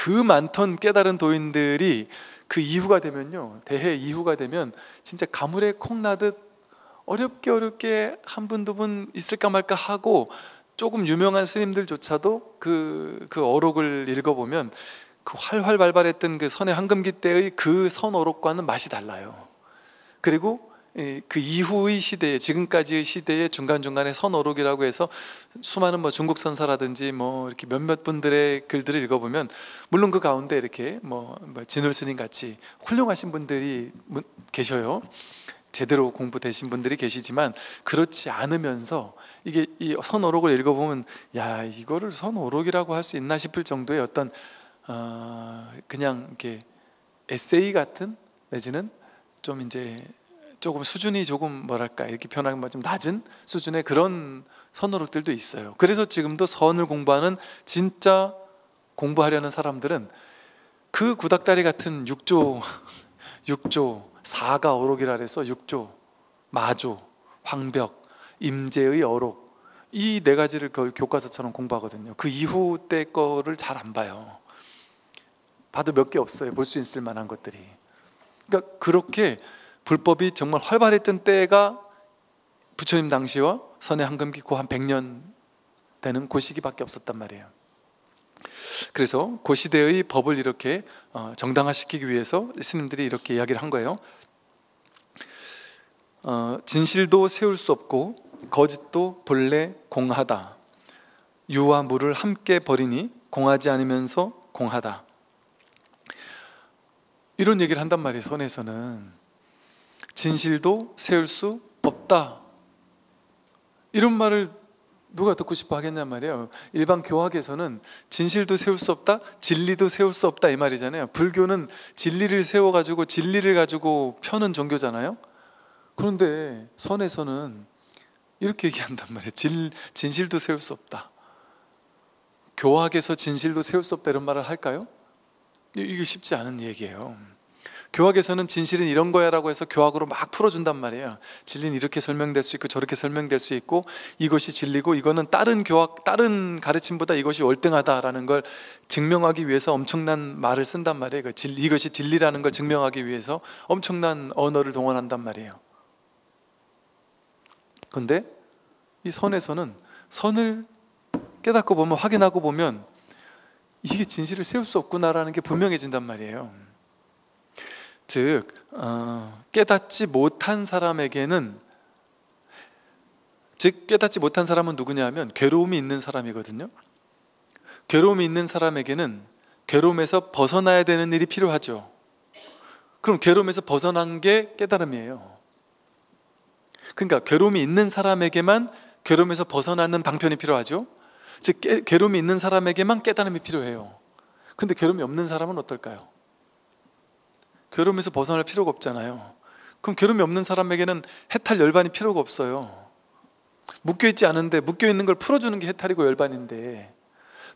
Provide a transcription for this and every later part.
그 많던 깨달은 도인들이 그 이후가 되면요, 대해 이후가 되면 진짜 가물에 콩 나듯 어렵게 한 분 두 분 있을까 말까 하고, 조금 유명한 스님들조차도 그 어록을 읽어보면 그 활활 발발했던 그 선의 황금기 때의 그 선어록과는 맛이 달라요. 그리고 그 이후의 시대에, 지금까지의 시대에 중간중간에 선어록이라고 해서 수많은 뭐 중국 선사라든지 뭐 이렇게 몇몇 분들의 글들을 읽어보면, 물론 그 가운데 이렇게 뭐 진울 스님 같이 훌륭하신 분들이 계셔요. 제대로 공부되신 분들이 계시지만, 그렇지 않으면서 이게 이 선어록을 읽어보면 야, 이거를 선어록이라고 할 수 있나 싶을 정도의 어떤 그냥 이렇게 에세이 같은, 내지는 좀 이제 조금 수준이 조금 뭐랄까 이렇게 표현하면 좀 낮은 수준의 그런 선어록들도 있어요. 그래서 지금도 선을 공부하는, 진짜 공부하려는 사람들은 그 구닥다리 같은 6조 4가 어록이라 해서 6조, 마조, 황벽, 임재의 어록, 이 네 가지를 거의 교과서처럼 공부하거든요. 그 이후 때 거를 잘 안 봐요. 봐도 몇 개 없어요, 볼 수 있을 만한 것들이. 그러니까 그렇게 불법이 정말 활발했던 때가 부처님 당시와 선의 황금기 고 한 100년 되는 그 시기밖에 없었단 말이에요. 그래서 그 시대의 법을 이렇게 정당화시키기 위해서 스님들이 이렇게 이야기를 한 거예요. 진실도 세울 수 없고 거짓도 본래 공하다. 유와 무를 함께 버리니 공하지 않으면서 공하다. 이런 얘기를 한단 말이에요. 선에서는 진실도 세울 수 없다, 이런 말을 누가 듣고 싶어 하겠냔 말이에요. 일반 교학에서는 진실도 세울 수 없다, 진리도 세울 수 없다, 이 말이잖아요. 불교는 진리를 세워가지고 진리를 가지고 펴는 종교잖아요. 그런데 선에서는 이렇게 얘기한단 말이에요. 진실도 세울 수 없다. 교학에서 진실도 세울 수 없다, 이런 말을 할까요? 이게 쉽지 않은 얘기예요. 교학에서는 진실은 이런 거야 라고 해서 교학으로 막 풀어준단 말이에요. 진리는 이렇게 설명될 수 있고 저렇게 설명될 수 있고, 이것이 진리고 이거는 다른 교학, 다른 가르침보다 이것이 월등하다라는 걸 증명하기 위해서 엄청난 말을 쓴단 말이에요. 이것이 진리라는 걸 증명하기 위해서 엄청난 언어를 동원한단 말이에요. 그런데 이 선에서는 선을 깨닫고 보면, 확인하고 보면 이게 진실을 세울 수 없구나라는 게 분명해진단 말이에요. 즉 깨닫지 못한 사람에게는, 즉 깨닫지 못한 사람은 누구냐 하면 괴로움이 있는 사람이거든요. 괴로움이 있는 사람에게는 괴로움에서 벗어나야 되는 일이 필요하죠. 그럼 괴로움에서 벗어난 게 깨달음이에요. 그러니까 괴로움이 있는 사람에게만 괴로움에서 벗어나는 방편이 필요하죠. 즉 괴로움이 있는 사람에게만 깨달음이 필요해요. 근데 괴로움이 없는 사람은 어떨까요? 괴로움에서 벗어날 필요가 없잖아요. 그럼 괴로움이 없는 사람에게는 해탈 열반이 필요가 없어요. 묶여있지 않은데, 묶여있는 걸 풀어주는 게 해탈이고 열반인데,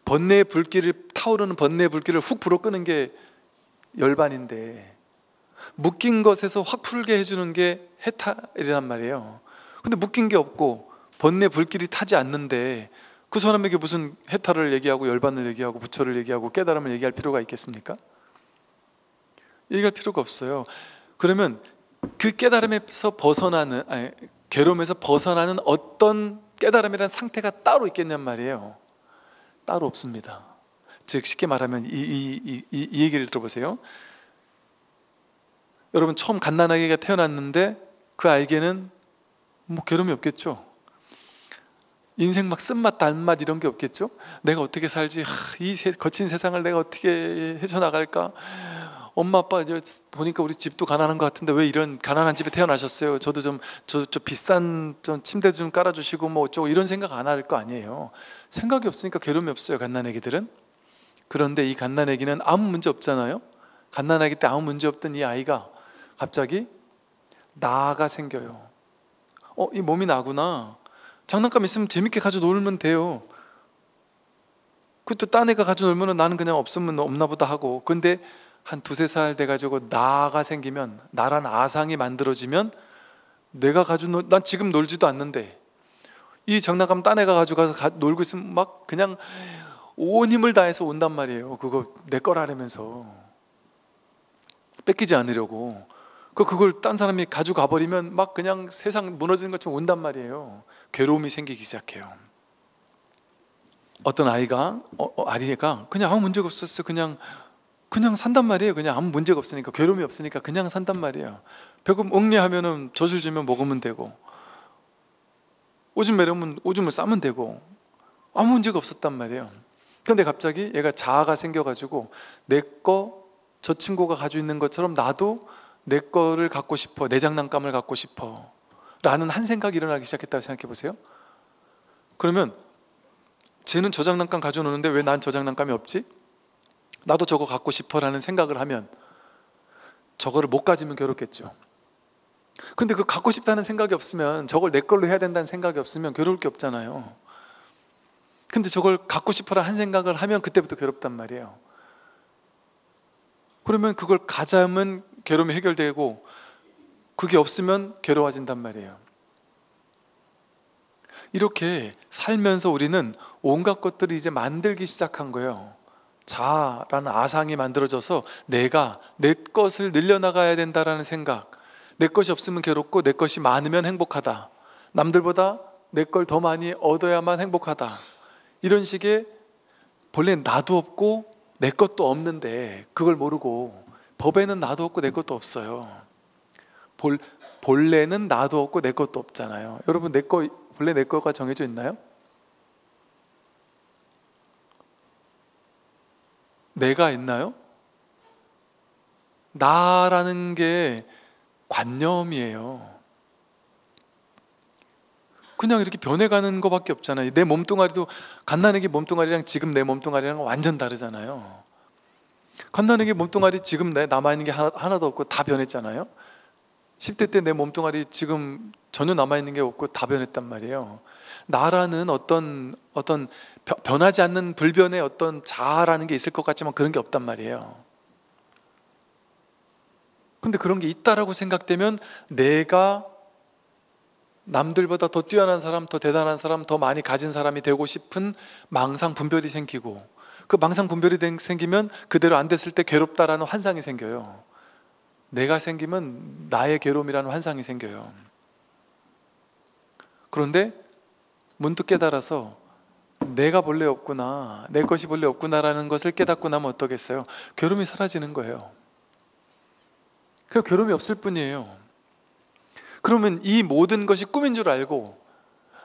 번뇌의 불길을, 타오르는 번뇌의 불길을 훅 불어 끄는 게 열반인데, 묶인 것에서 확 풀게 해주는 게 해탈이란 말이에요. 근데 묶인 게 없고 번뇌 불길이 타지 않는데 그 사람에게 무슨 해탈을 얘기하고 열반을 얘기하고 부처를 얘기하고 깨달음을 얘기할 필요가 있겠습니까? 얘기할 필요가 없어요. 그러면 그 깨달음에서 벗어나는, 괴로움에서 벗어나는 어떤 깨달음이라는 상태가 따로 있겠냔 말이에요. 따로 없습니다. 즉 쉽게 말하면 이 얘기를 들어보세요. 여러분, 처음 갓난아기가 태어났는데 그 아이에게는 뭐 괴로움이 없겠죠. 인생 막 쓴맛 단맛 이런 게 없겠죠. 내가 어떻게 살지, 이 거친 세상을 내가 어떻게 헤쳐나갈까. 엄마 아빠 이제 보니까 우리 집도 가난한 것 같은데 왜 이런 가난한 집에 태어나셨어요? 저도 저 비싼 좀 침대 좀 깔아주시고 뭐 어쩌고, 이런 생각 안 할 거 아니에요. 생각이 없으니까 괴로움이 없어요, 갓난아기들은. 그런데 이 갓난아기는 아무 문제 없잖아요. 갓난아기 때 아무 문제 없던 이 아이가 갑자기 나가 생겨요. 이 몸이 나구나. 장난감 있으면 재밌게 가지고 놀면 돼요. 그것도 딴 애가 가지고 놀면 나는 그냥 없으면 없나 보다 하고. 근데 한 2-3살 돼가지고 나가 생기면, 나란 아상이 만들어지면, 내가 가지고 난 지금 놀지도 않는데 이 장난감 딴 애가 가지고 가서 놀고 있으면 막 그냥 온 힘을 다해서 온단 말이에요. 그거 내 거라면서 뺏기지 않으려고. 그걸 딴 사람이 가져가 버리면 막 그냥 세상 무너지는 것처럼 온단 말이에요. 괴로움이 생기기 시작해요. 어떤 아이가 그냥 아무 문제가 없었어. 그냥 산단 말이에요. 그냥 아무 문제가 없으니까, 괴로움이 없으니까 그냥 산단 말이에요. 배고픔 응례하면은 젖을 주면 먹으면 되고, 오줌 매려면 오줌을 싸면 되고, 아무 문제가 없었단 말이에요. 그런데 갑자기 얘가 자아가 생겨가지고 저 친구가 가지고 있는 것처럼 나도 내 거를 갖고 싶어, 내 장난감을 갖고 싶어 라는 한 생각이 일어나기 시작했다고 생각해 보세요. 그러면 쟤는 저 장난감 가지고 노는데 왜 난 저 장난감이 없지? 나도 저거 갖고 싶어 라는 생각을 하면 저거를 못 가지면 괴롭겠죠. 근데 그 갖고 싶다는 생각이 없으면, 저걸 내 걸로 해야 된다는 생각이 없으면 괴로울 게 없잖아요. 근데 저걸 갖고 싶어라 한 생각을 하면 그때부터 괴롭단 말이에요. 그러면 그걸 가자면 괴로움이 해결되고, 그게 없으면 괴로워진단 말이에요. 이렇게 살면서 우리는 온갖 것들을 이제 만들기 시작한 거예요. 자아라는 아상이 만들어져서 내가 내 것을 늘려나가야 된다라는 생각, 내 것이 없으면 괴롭고 내 것이 많으면 행복하다, 남들보다 내 걸 더 많이 얻어야만 행복하다, 이런 식의, 본래 나도 없고 내 것도 없는데 그걸 모르고, 법에는 나도 없고 내 것도 없어요. 본래는 나도 없고 내 것도 없잖아요. 여러분, 본래 내 거가 정해져 있나요? 내가 있나요? 나라는 게 관념이에요. 그냥 이렇게 변해가는 것밖에 없잖아요. 내 몸뚱아리도, 갓난아기 몸뚱아리랑 지금 내 몸뚱아리랑 완전 다르잖아요. 갓난아기 몸뚱아리 지금 남아있는 게 하나도 없고 다 변했잖아요. 10대 때 내 몸뚱아리 지금 전혀 남아있는 게 없고 다 변했단 말이에요. 나라는 어떤 변하지 않는 불변의 어떤 자아라는 게 있을 것 같지만 그런 게 없단 말이에요. 근데 그런 게 있다라고 생각되면 내가 남들보다 더 뛰어난 사람, 더 대단한 사람, 더 많이 가진 사람이 되고 싶은 망상 분별이 생기고, 그 망상 분별이 생기면 그대로 안 됐을 때 괴롭다라는 환상이 생겨요. 내가 생기면 나의 괴로움이라는 환상이 생겨요. 그런데 문득 깨달아서 내가 본래 없구나, 내 것이 본래 없구나라는 것을 깨닫고 나면 어떠겠어요? 괴로움이 사라지는 거예요. 그 괴로움이 없을 뿐이에요. 그러면 이 모든 것이 꿈인 줄 알고,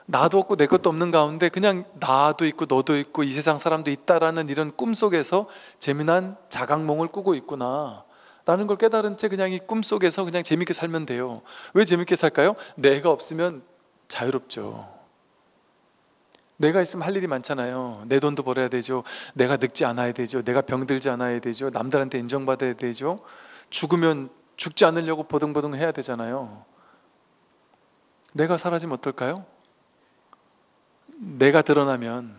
나도 없고 내 것도 없는 가운데 그냥 나도 있고 너도 있고 이 세상 사람도 있다라는 이런 꿈 속에서 재미난 자각몽을 꾸고 있구나 라는 걸 깨달은 채 그냥 이 꿈 속에서 그냥 재밌게 살면 돼요. 왜 재밌게 살까요? 내가 없으면 자유롭죠. 내가 있으면 할 일이 많잖아요. 내 돈도 벌어야 되죠. 내가 늙지 않아야 되죠. 내가 병들지 않아야 되죠. 남들한테 인정받아야 되죠. 죽으면 죽지 않으려고 버둥버둥 해야 되잖아요. 내가 사라지면 어떨까요? 내가 드러나면,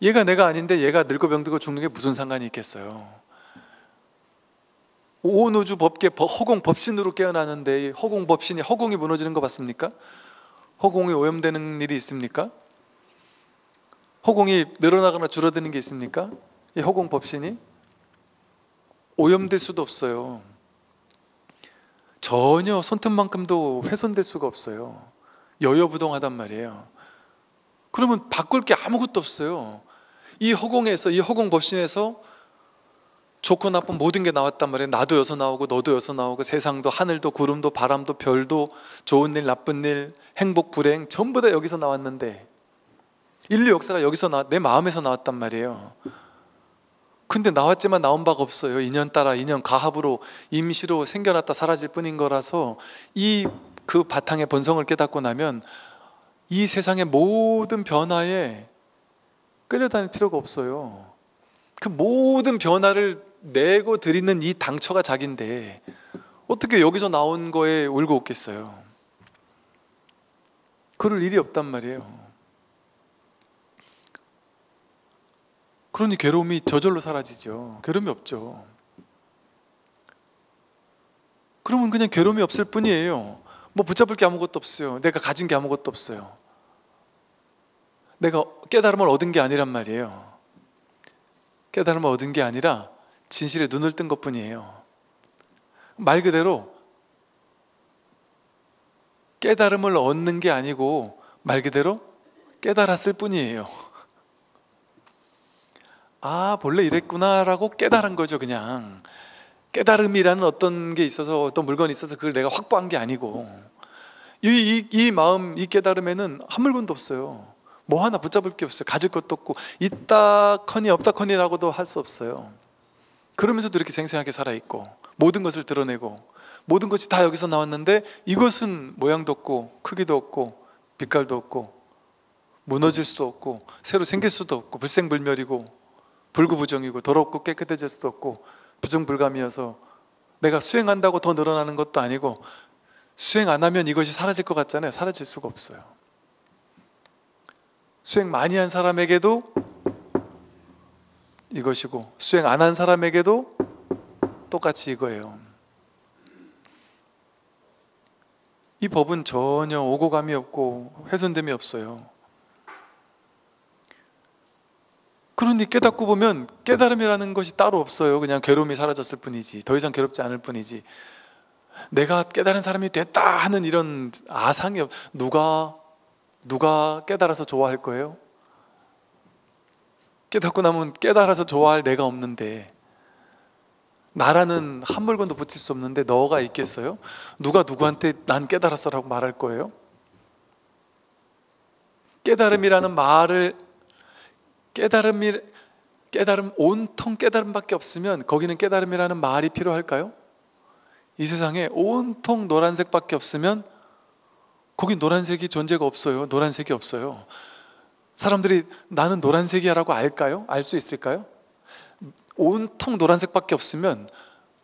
얘가 내가 아닌데 얘가 늙고 병들고 죽는 게 무슨 상관이 있겠어요? 온 우주 법계 허공 법신으로 깨어나는데, 허공 법신이, 허공이 무너지는 거 봤습니까? 허공이 오염되는 일이 있습니까? 허공이 늘어나거나 줄어드는 게 있습니까? 이 허공 법신이 오염될 수도 없어요. 전혀 손톱만큼도 훼손될 수가 없어요. 여여부동하단 말이에요. 그러면 바꿀 게 아무것도 없어요. 이 허공에서, 이 허공 법신에서 좋고 나쁜 모든 게 나왔단 말이에요. 나도 여기서 나오고 너도 여기서 나오고, 세상도, 하늘도, 구름도, 바람도, 별도, 좋은 일, 나쁜 일, 행복, 불행 전부 다 여기서 나왔는데, 인류 역사가 여기서 내 마음에서 나왔단 말이에요. 근데 나왔지만 나온 바가 없어요. 인연 따라 인연 가합으로 임시로 생겨났다 사라질 뿐인 거라서, 그 바탕의 본성을 깨닫고 나면 이 세상의 모든 변화에 끌려다닐 필요가 없어요. 그 모든 변화를 내고 드리는 이 당처가 자기인데 어떻게 여기서 나온 거에 울고 웃겠어요? 그럴 일이 없단 말이에요. 그러니 괴로움이 저절로 사라지죠. 괴로움이 없죠. 그러면 그냥 괴로움이 없을 뿐이에요. 뭐 붙잡을 게 아무것도 없어요. 내가 가진 게 아무것도 없어요. 내가 깨달음을 얻은 게 아니란 말이에요. 깨달음을 얻은 게 아니라 진실에 눈을 뜬 것뿐이에요. 말 그대로 깨달음을 얻는 게 아니고 말 그대로 깨달았을 뿐이에요. 아, 본래 이랬구나 라고 깨달은 거죠. 그냥 깨달음이라는 어떤 게 있어서, 어떤 물건이 있어서 그걸 내가 확보한 게 아니고, 이 마음, 이 깨달음에는 한 물건도 없어요. 뭐 하나 붙잡을 게 없어요. 가질 것도 없고, 있다커니 없다커니라고도 할 수 없어요. 그러면서도 이렇게 생생하게 살아있고, 모든 것을 드러내고, 모든 것이 다 여기서 나왔는데 이것은 모양도 없고 크기도 없고 빛깔도 없고 무너질 수도 없고 새로 생길 수도 없고 불생불멸이고 불구부정이고 더럽고 깨끗해질 수도 없고 부정불감이어서 내가 수행한다고 더 늘어나는 것도 아니고, 수행 안 하면 이것이 사라질 것 같잖아요. 사라질 수가 없어요. 수행 많이 한 사람에게도 이것이고 수행 안 한 사람에게도 똑같이 이거예요. 이 법은 전혀 오고 감이 없고 훼손됨이 없어요. 그러니 깨닫고 보면 깨달음이라는 것이 따로 없어요. 그냥 괴로움이 사라졌을 뿐이지, 더 이상 괴롭지 않을 뿐이지, 내가 깨달은 사람이 됐다 하는 이런 아상이 누가 깨달아서 좋아할 거예요? 깨닫고 나면 깨달아서 좋아할 내가 없는데, 나라는 한 물건도 붙일 수 없는데 너가 있겠어요? 누가 누구한테 난 깨달았어 라고 말할 거예요? 깨달음이라는 말을, 깨달음, 온통 깨달음밖에 없으면 거기는 깨달음이라는 말이 필요할까요? 이 세상에 온통 노란색밖에 없으면 거기 노란색이 존재가 없어요. 노란색이 없어요. 사람들이 나는 노란색이야 라고 알까요? 알 수 있을까요? 온통 노란색밖에 없으면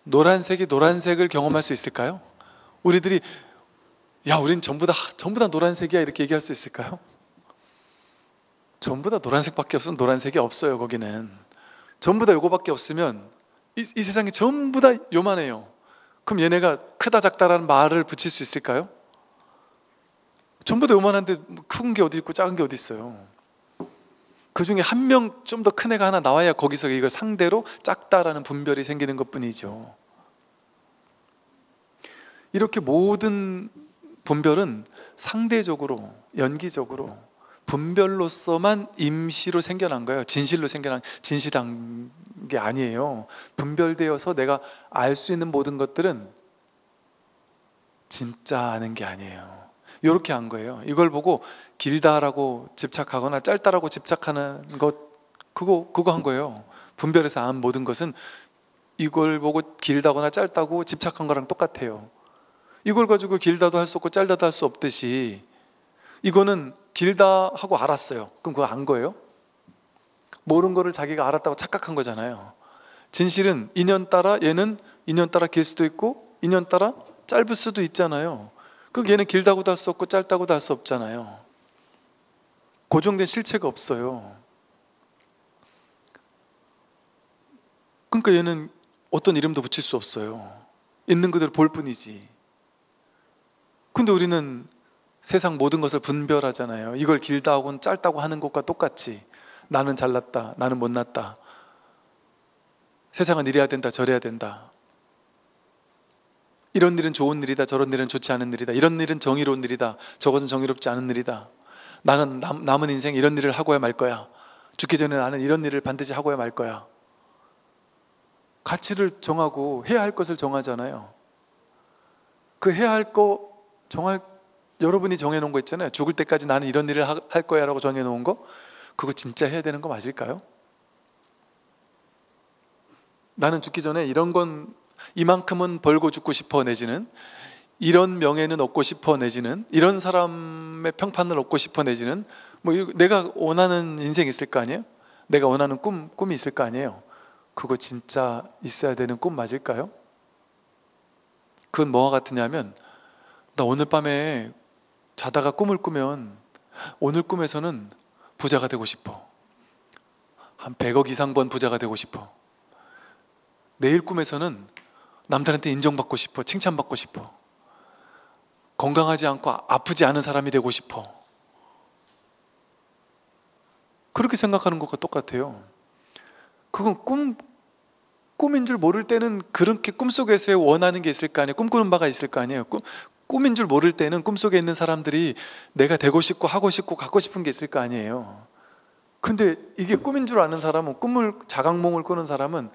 노란색이 노란색을 경험할 수 있을까요? 우리들이 야, 우린 전부 다 노란색이야 이렇게 얘기할 수 있을까요? 전부 다 노란색밖에 없으면 노란색이 없어요. 거기는 전부 다 요거밖에 없으면 이 세상이 전부 다 요만해요. 그럼 얘네가 크다 작다라는 말을 붙일 수 있을까요? 전부 다 요만한데 큰 게 어디 있고 작은 게 어디 있어요. 그 중에 한 명 좀 더 큰 애가 하나 나와야 거기서 이걸 상대로 작다라는 분별이 생기는 것뿐이죠. 이렇게 모든 분별은 상대적으로, 연기적으로 분별로서만 임시로 생겨난 거예요. 진실한 게 아니에요. 분별되어서 내가 알 수 있는 모든 것들은 진짜 아는 게 아니에요. 이렇게 한 거예요. 이걸 보고 길다라고 집착하거나 짧다라고 집착하는 것, 그거 한 거예요. 분별해서 안 모든 것은 이걸 보고 길다거나 짧다고 집착한 거랑 똑같아요. 이걸 가지고 길다도 할 수 없고 짧다도 할 수 없듯이 이거는 길다 하고 알았어요. 그럼 그거 안 거예요? 모르는 거를 자기가 알았다고 착각한 거잖아요. 진실은 인연 따라, 얘는 인연 따라 길 수도 있고 인연 따라 짧을 수도 있잖아요. 그럼 얘는 길다고도 할 수 없고 짧다고도 할 수 없잖아요. 고정된 실체가 없어요. 그러니까 얘는 어떤 이름도 붙일 수 없어요. 있는 그대로 볼 뿐이지. 근데 우리는 세상 모든 것을 분별하잖아요. 이걸 길다고 짧다고 하는 것과 똑같이 나는 잘났다, 나는 못났다, 세상은 이래야 된다, 저래야 된다, 이런 일은 좋은 일이다, 저런 일은 좋지 않은 일이다, 이런 일은 정의로운 일이다, 저것은 정의롭지 않은 일이다, 나는 남은 인생 이런 일을 하고야 말 거야, 죽기 전에 나는 이런 일을 반드시 하고야 말 거야. 가치를 정하고 해야 할 것을 정하잖아요. 그 해야 할 거 여러분이 정해놓은 거 있잖아요. 죽을 때까지 나는 이런 일을 할 거야 라고 정해놓은 거, 그거 진짜 해야 되는 거 맞을까요? 나는 죽기 전에 이런 건 이만큼은 벌고 죽고 싶어, 내지는 이런 명예는 얻고 싶어, 내지는 이런 사람의 평판을 얻고 싶어, 내지는 뭐 내가 원하는 인생이 있을 거 아니에요? 내가 원하는 꿈이 있을 거 아니에요? 그거 진짜 있어야 되는 꿈 맞을까요? 그건 뭐와 같으냐면, 나 오늘 밤에 자다가 꿈을 꾸면 오늘 꿈에서는 부자가 되고 싶어, 한 100억 이상 번 부자가 되고 싶어, 내일 꿈에서는 남들한테 인정받고 싶어, 칭찬받고 싶어, 건강하지 않고 아프지 않은 사람이 되고 싶어. 그렇게 생각하는 것과 똑같아요. 그건 꿈인 줄 모를 때는 그렇게 꿈속에서 원하는 게 있을 거 아니에요. 꿈꾸는 바가 있을 거 아니에요. 꿈인 줄 모를 때는 꿈속에 있는 사람들이 내가 되고 싶고 하고 싶고 갖고 싶은 게 있을 거 아니에요. 근데 이게 꿈인 줄 아는 사람은, 자각몽을 꾸는 사람은,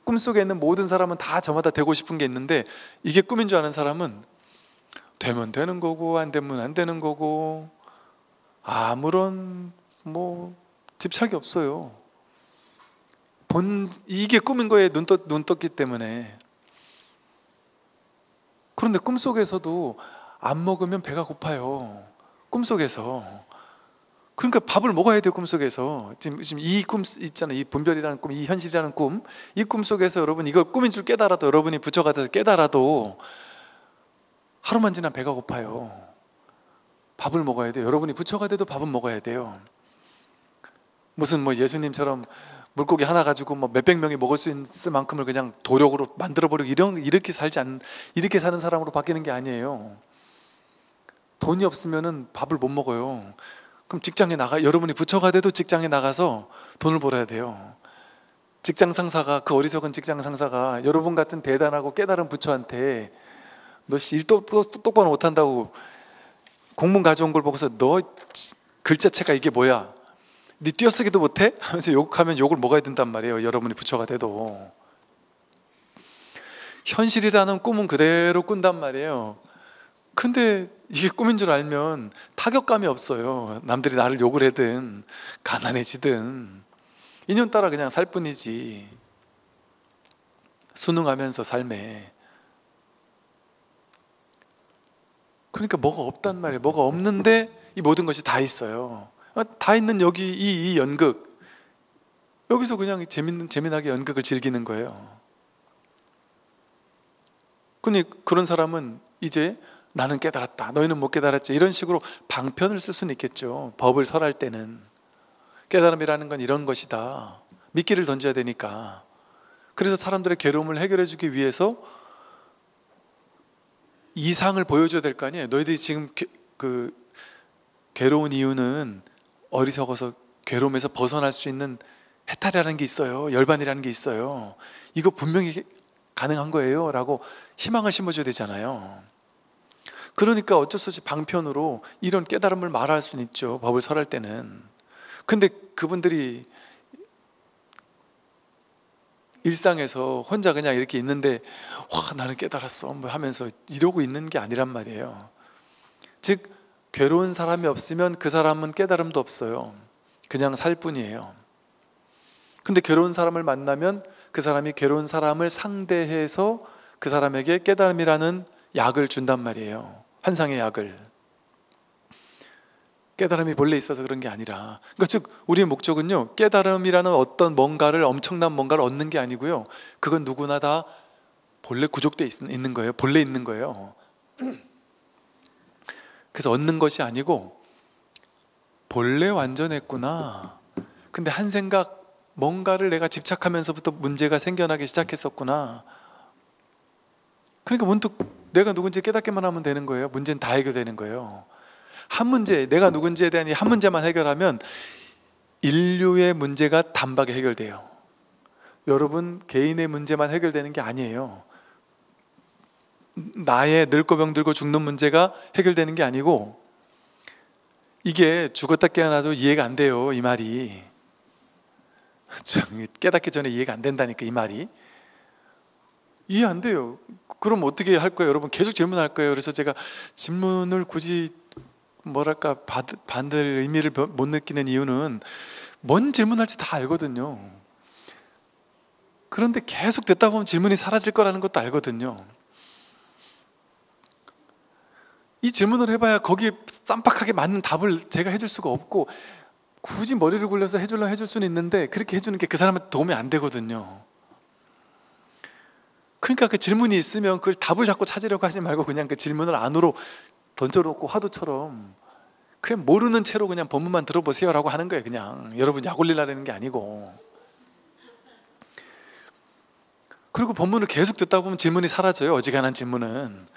꿈속에 있는 모든 사람은 다 저마다 되고 싶은 게 있는데, 이게 꿈인 줄 아는 사람은 되면 되는 거고 안 되면 안 되는 거고 아무런 집착이 없어요. 이게 꿈인 거에 눈 떴기 때문에. 그런데 꿈속에서도 안 먹으면 배가 고파요. 꿈속에서. 그러니까 밥을 먹어야 돼요. 꿈속에서. 지금 이 꿈 있잖아요. 이 분별이라는 꿈, 이 현실이라는 꿈, 이 꿈속에서 여러분 이걸 꿈인 줄 깨달아도, 여러분이 부처가 돼서 깨달아도 하루만 지나면 배가 고파요. 밥을 먹어야 돼요. 여러분이 부처가 돼도 밥은 먹어야 돼요. 무슨 예수님처럼 물고기 하나 가지고 몇백 명이 먹을 수 있을 만큼을 그냥 도력으로 만들어버리고 이렇게 이렇게 사는 사람으로 바뀌는 게 아니에요. 돈이 없으면은 밥을 못 먹어요. 그럼 직장에 여러분이 부처가 돼도 직장에 나가서 돈을 벌어야 돼요. 직장 상사가, 그 어리석은 직장 상사가 여러분 같은 대단하고 깨달은 부처한테 너 일 똑바로 못한다고 공문 가져온 걸 보고서 너 글자체가 이게 뭐야? 네 띄어쓰기도 못해? 하면서 욕하면 욕을 먹어야 된단 말이에요. 여러분이 부처가 돼도. 현실이라는 꿈은 그대로 꾼단 말이에요. 근데 이게 꿈인 줄 알면 타격감이 없어요. 남들이 나를 욕을 하든 가난해지든 인연 따라 그냥 살 뿐이지. 순응하면서 삶에. 그러니까 뭐가 없단 말이에요. 뭐가 없는데 이 모든 것이 다 있어요. 다 있는 여기 이 연극, 여기서 그냥 재미나게 연극을 즐기는 거예요. 근데 그런 사람은 이제 나는 깨달았다, 너희는 못 깨달았지, 이런 식으로 방편을 쓸 수는 있겠죠. 법을 설할 때는 깨달음이라는 건 이런 것이다, 미끼를 던져야 되니까. 그래서 사람들의 괴로움을 해결해 주기 위해서 이상을 보여줘야 될 거 아니에요. 너희들이 지금 괴로운 이유는 어리석어서 괴로움에서 벗어날 수 있는 해탈이라는 게 있어요. 열반이라는 게 있어요. 이거 분명히 가능한 거예요 라고 희망을 심어줘야 되잖아요. 그러니까 어쩔 수 없이 방편으로 이런 깨달음을 말할 수는 있죠, 법을 설할 때는. 근데 그분들이 일상에서 혼자 그냥 이렇게 있는데 와 나는 깨달았어 하면서 이러고 있는 게 아니란 말이에요. 즉 괴로운 사람이 없으면 그 사람은 깨달음도 없어요. 그냥 살 뿐이에요. 근데 괴로운 사람을 만나면 그 사람이 괴로운 사람을 상대해서 그 사람에게 깨달음이라는 약을 준단 말이에요. 환상의 약을. 깨달음이 본래 있어서 그런 게 아니라, 그러니까 즉 우리의 목적은요, 깨달음이라는 어떤 엄청난 뭔가를 얻는 게 아니고요, 그건 누구나 다 본래 구족되어 있는 거예요. 본래 있는 거예요. 그래서 얻는 것이 아니고 본래 완전했구나. 근데 한 생각, 뭔가를 내가 집착하면서부터 문제가 생겨나기 시작했었구나. 그러니까 문득 내가 누군지 깨닫기만 하면 되는 거예요. 문제는 다 해결되는 거예요. 한 문제, 내가 누군지에 대한 이 한 문제만 해결하면 인류의 문제가 단박에 해결돼요. 여러분 개인의 문제만 해결되는 게 아니에요. 나의 늙고 병들고 죽는 문제가 해결되는 게 아니고, 이게 죽었다 깨어나도 이해가 안 돼요, 이 말이. 깨닫기 전에 이해가 안 된다니까, 이 말이. 이해 안 돼요. 그럼 어떻게 할 거예요? 여러분 계속 질문할 거예요. 그래서 제가 질문을 굳이 받을 의미를 못 느끼는 이유는 뭔 질문할지 다 알거든요. 그런데 계속 듣다 보면 질문이 사라질 거라는 것도 알거든요. 이 질문을 해봐야 거기에 쌈박하게 맞는 답을 제가 해줄 수가 없고, 굳이 머리를 굴려서 해줄 수는 있는데 그렇게 해주는 게 그 사람한테 도움이 안 되거든요. 그러니까 그 질문이 있으면 그걸 답을 자꾸 찾으려고 하지 말고 그냥 그 질문을 안으로 던져놓고 화두처럼 그냥 모르는 채로 그냥 법문만 들어보세요 라고 하는 거예요. 그냥 여러분 약 올리려는 게 아니고. 그리고 법문을 계속 듣다 보면 질문이 사라져요. 어지간한 질문은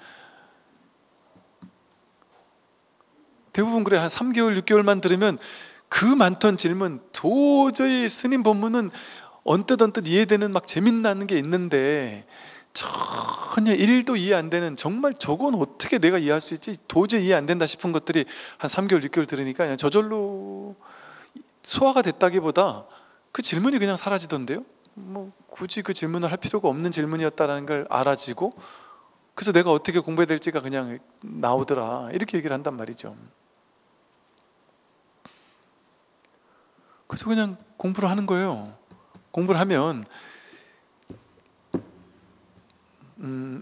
대부분 그래. 한 3개월 6개월만 들으면 그 많던 질문, 도저히 스님 법문은 언뜻 이해되는 막 재밌는 게 있는데 전혀 1도 이해 안 되는, 정말 저건 어떻게 내가 이해할 수 있지? 도저히 이해 안 된다 싶은 것들이 한 3개월, 6개월 들으니까 그냥 저절로 소화가 됐다기보다 그 질문이 그냥 사라지던데요. 뭐 굳이 그 질문을 할 필요가 없는 질문이었다는 걸 알아지고, 그래서 내가 어떻게 공부해야 될지가 그냥 나오더라, 이렇게 얘기를 한단 말이죠. 그래서 그냥 공부를 하는 거예요. 공부를 하면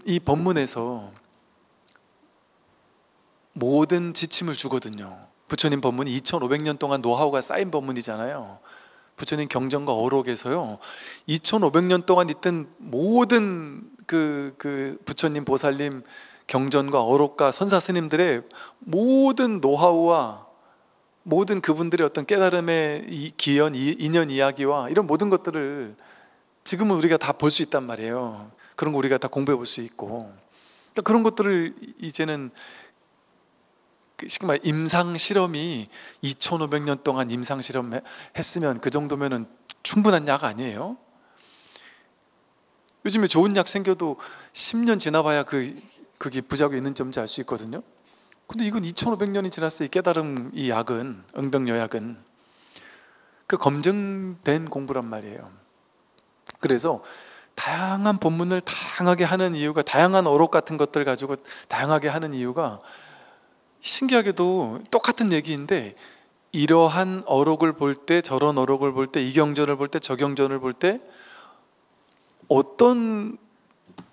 이 법문에서 모든 지침을 주거든요. 부처님 법문이 2500년 동안 노하우가 쌓인 법문이잖아요. 부처님 경전과 어록에서요, 2500년 동안 있던 모든 그 부처님 보살님 경전과 어록과 선사 스님들의 모든 노하우와 모든 그분들의 어떤 깨달음의 기연, 인연 이야기와 이런 모든 것들을 지금은 우리가 다 볼 수 있단 말이에요. 그런 거 우리가 다 공부해 볼 수 있고, 그런 것들을 이제는 쉽게 말해 임상 실험이 2500년 동안 임상 실험 했으면 그 정도면은 충분한 약 아니에요? 요즘에 좋은 약 생겨도 10년 지나봐야 그게 부작용이 있는지 없는지 알 수 있거든요. 근데 이건 2500년이 지났어요. 이 깨달음, 이 약은, 응병여약은 그 검증된 공부란 말이에요. 그래서 다양한 법문을 다양하게 하는 이유가, 다양한 어록 같은 것들 가지고 다양하게 하는 이유가, 신기하게도 똑같은 얘기인데 이러한 어록을 볼 때, 저런 어록을 볼 때, 이 경전을 볼 때, 저 경전을 볼 때 어떤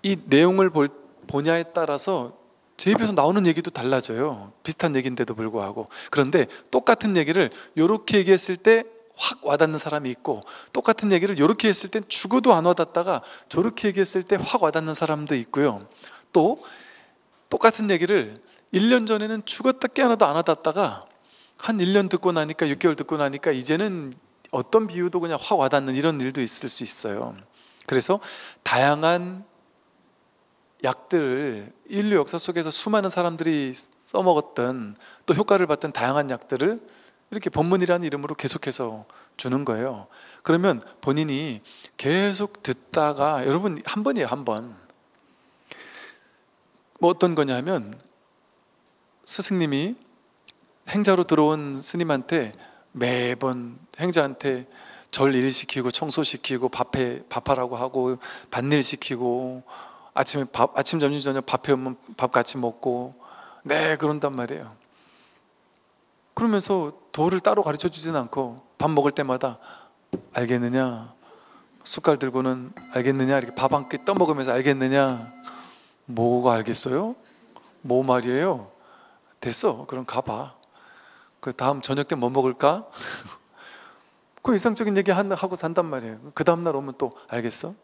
이 내용을 보냐에 따라서 제 입에서 나오는 얘기도 달라져요. 비슷한 얘기인데도 불구하고. 그런데 똑같은 얘기를 이렇게 얘기했을 때 확 와닿는 사람이 있고, 똑같은 얘기를 이렇게 했을 땐 죽어도 안 와닿다가 저렇게 얘기했을 때 확 와닿는 사람도 있고요. 또 똑같은 얘기를 1년 전에는 죽었다 깨어나도 안 와닿다가 한 1년 듣고 나니까, 6개월 듣고 나니까 이제는 어떤 비유도 그냥 확 와닿는 이런 일도 있을 수 있어요. 그래서 다양한 약들을, 인류 역사 속에서 수많은 사람들이 써먹었던, 또 효과를 봤던 다양한 약들을 이렇게 법문이라는 이름으로 계속해서 주는 거예요. 그러면 본인이 계속 듣다가, 여러분 한 번이에요, 한 번. 뭐 어떤 거냐 하면, 스승님이 행자로 들어온 스님한테 매번 행자한테 절 일시키고 청소시키고 밥하라고 하고 밭일 시키고, 아침 점심 저녁 밥 해오면 밥 같이 먹고, 네 그런단 말이에요. 그러면서 도를 따로 가르쳐 주진 않고 밥 먹을 때마다 알겠느냐, 숟갈 들고는 알겠느냐, 이렇게 밥 한 끼 떠먹으면서 알겠느냐. 뭐가 알겠어요? 뭐 말이에요? 됐어, 그럼 가봐. 그 다음 저녁 때 뭐 먹을까? 그 이상적인 얘기 하고 산단 말이에요. 그 다음날 오면 또 알겠어?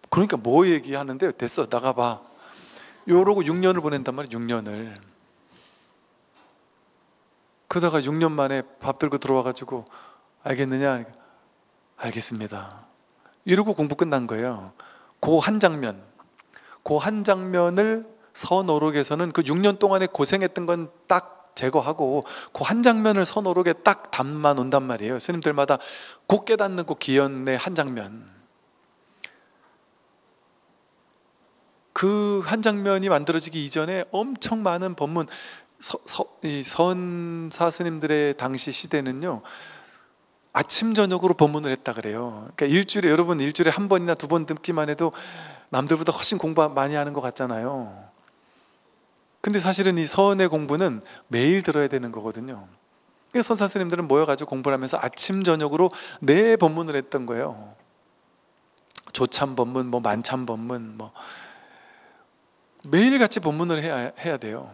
그러니까 뭐 얘기하는데요? 됐어, 나가봐. 요러고 6년을 보낸단 말이에요. 6년을. 그러다가 6년 만에 밥 들고 들어와가지고 알겠느냐? 알겠습니다. 이러고 공부 끝난 거예요. 그 한 장면을 선어록에서는 그 6년 동안에 고생했던 건 딱 제거하고 그 한 장면을 선어록에 딱 담아 놓는단 말이에요. 스님들마다 곧 깨닫는 그 기연의 한 장면, 그 한 장면이 만들어지기 이전에 엄청 많은 법문, 이 선사 스님들의 당시 시대는요, 아침 저녁으로 법문을 했다 그래요. 그러니까 일주일에, 여러분 일주일에 한 번이나 두 번 듣기만 해도 남들보다 훨씬 공부 많이 하는 것 같잖아요. 근데 사실은 이 서원의 공부는 매일 들어야 되는 거거든요. 그래서 선사 스님들은 모여가지고 공부를 하면서 아침 저녁으로 네 법문을 했던 거예요. 조참 법문, 뭐 만참 법문, 뭐 매일 같이 법문을 해야 돼요.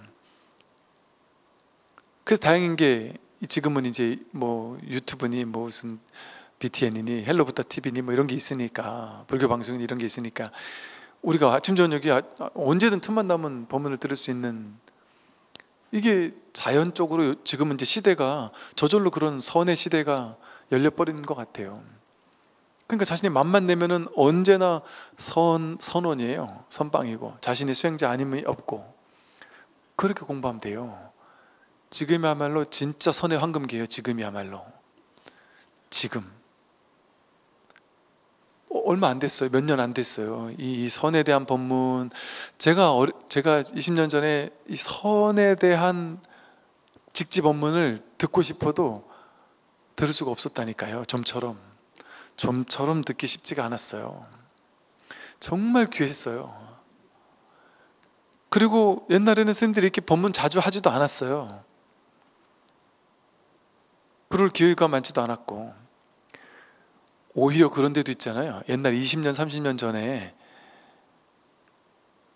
그래서 다행인 게 지금은 이제 뭐 유튜브니 뭐 무슨 BTN이니 헬로부터 TV니 뭐 이런 게 있으니까, 불교 방송이니 이런 게 있으니까 우리가 아침 저녁에 언제든 틈만 나면 법문을 들을 수 있는, 이게 자연적으로 지금은 이제 시대가 저절로 그런 선의 시대가 열려버리는 것 같아요. 그러니까 자신이 맘만 내면은 언제나 선원이에요. 선방이고 자신이 수행자 아님이 없고, 그렇게 공부하면 돼요. 지금이야말로 진짜 선의 황금기예요. 지금이야말로. 지금 얼마 안 됐어요. 몇 년 안 됐어요. 이 선에 대한 법문, 제가 20년 전에 이 선에 대한 직지 법문을 듣고 싶어도 들을 수가 없었다니까요. 좀처럼 듣기 쉽지가 않았어요. 정말 귀했어요. 그리고 옛날에는 스님들이 이렇게 법문 자주 하지도 않았어요. 그럴 기회가 많지도 않았고, 오히려 그런 데도 있잖아요. 옛날 20년 30년 전에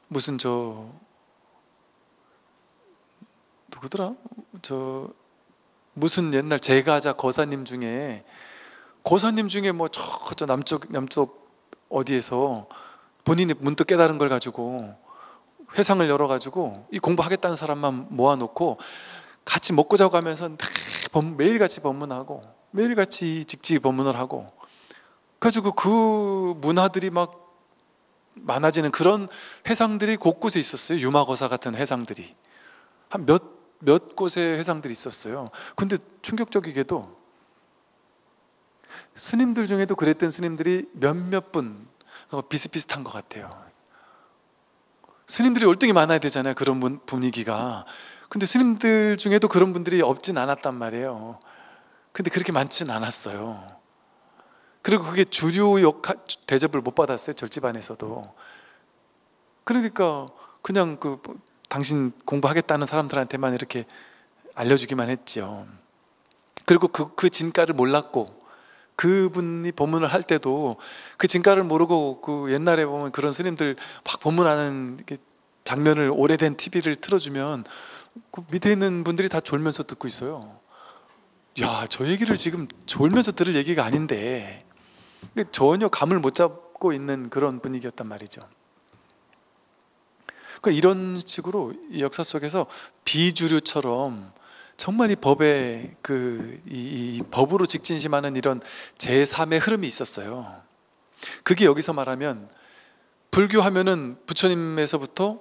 무슨 누구더라? 무슨 옛날 제가자 거사님 중에 뭐 저 남쪽 어디에서 본인이 문득 깨달은 걸 가지고 회상을 열어가지고 이 공부하겠다는 사람만 모아놓고 같이 먹고 자고 하면서 매일같이 법문하고 매일같이 직지 법문을 하고, 그래가지고 그 문화들이 막 많아지는 그런 회상들이 곳곳에 있었어요. 유마거사 같은 회상들이 한 몇 곳의 회상들이 있었어요. 근데 충격적이게도 스님들 중에도 그랬던 스님들이 몇몇 분 비슷비슷한 것 같아요. 스님들이 월등히 많아야 되잖아요. 그런 분위기가. 근데 스님들 중에도 그런 분들이 없진 않았단 말이에요. 근데 그렇게 많진 않았어요. 그리고 그게 주류 대접을 못 받았어요. 절집안에서도. 그러니까 그냥 당신 공부하겠다는 사람들한테만 이렇게 알려주기만 했죠. 그리고 그 진가를 몰랐고, 그분이 법문을 할 때도 그 진가를 모르고, 그 옛날에 보면 그런 스님들 막 법문하는 장면을 오래된 TV를 틀어주면 그 밑에 있는 분들이 다 졸면서 듣고 있어요. 야, 저 얘기를 지금 졸면서 들을 얘기가 아닌데, 전혀 감을 못 잡고 있는 그런 분위기였단 말이죠. 그러니까 이런 식으로 이 역사 속에서 비주류처럼 정말 이 법에 이 법으로 직진심하는 이런 제3의 흐름이 있었어요. 그게 여기서 말하면 불교하면은 부처님에서부터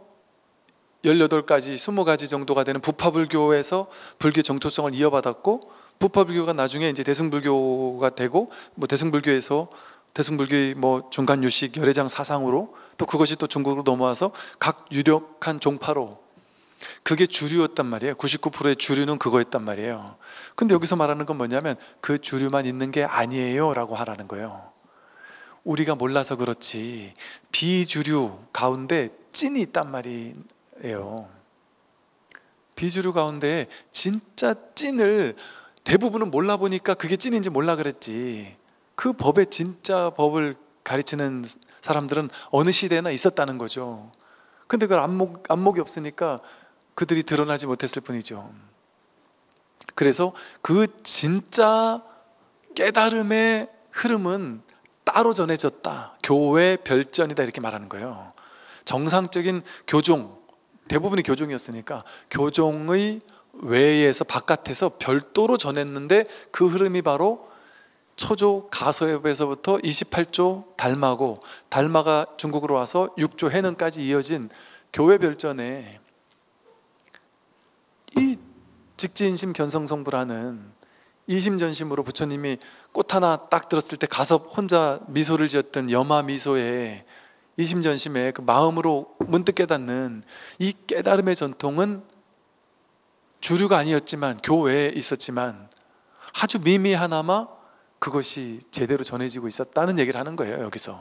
18가지, 20가지 정도가 되는 부파불교에서 불교 정토성을 이어받았고, 부파불교가 나중에 이제 대승불교가 되고, 뭐 대승불교에서 대승불교의 뭐 중간 유식 열애장 사상으로, 또 그것이 또 중국으로 넘어와서 각 유력한 종파로, 그게 주류였단 말이에요. 99%의 주류는 그거였단 말이에요. 근데 여기서 말하는 건 뭐냐면 그 주류만 있는 게 아니에요 라고 하라는 거예요. 우리가 몰라서 그렇지 비주류 가운데 찐이 있단 말이에요. 비주류 가운데 진짜 찐을 대부분은 몰라보니까 그게 찐인지 몰라 그랬지, 그 법의 진짜 법을 가르치는 사람들은 어느 시대나 있었다는 거죠. 근데 그걸 안목이 없으니까 그들이 드러나지 못했을 뿐이죠. 그래서 그 진짜 깨달음의 흐름은 따로 전해졌다, 교회 별전이다, 이렇게 말하는 거예요. 정상적인 교종, 대부분이 교종이었으니까 교종의 외에서 바깥에서 별도로 전했는데, 그 흐름이 바로 초조 가서엽에서부터 28조 달마고, 달마가 중국으로 와서 6조 해능까지 이어진 교회 별전에 이 직지인심 견성성불하는 이심전심으로 부처님이 꽃 하나 딱 들었을 때 가서 혼자 미소를 지었던 여마 미소에 이심전심에 그 마음으로 문득 깨닫는 이 깨달음의 전통은 주류가 아니었지만, 교회에 있었지만 아주 미미하나마 그것이 제대로 전해지고 있었다는 얘기를 하는 거예요, 여기서.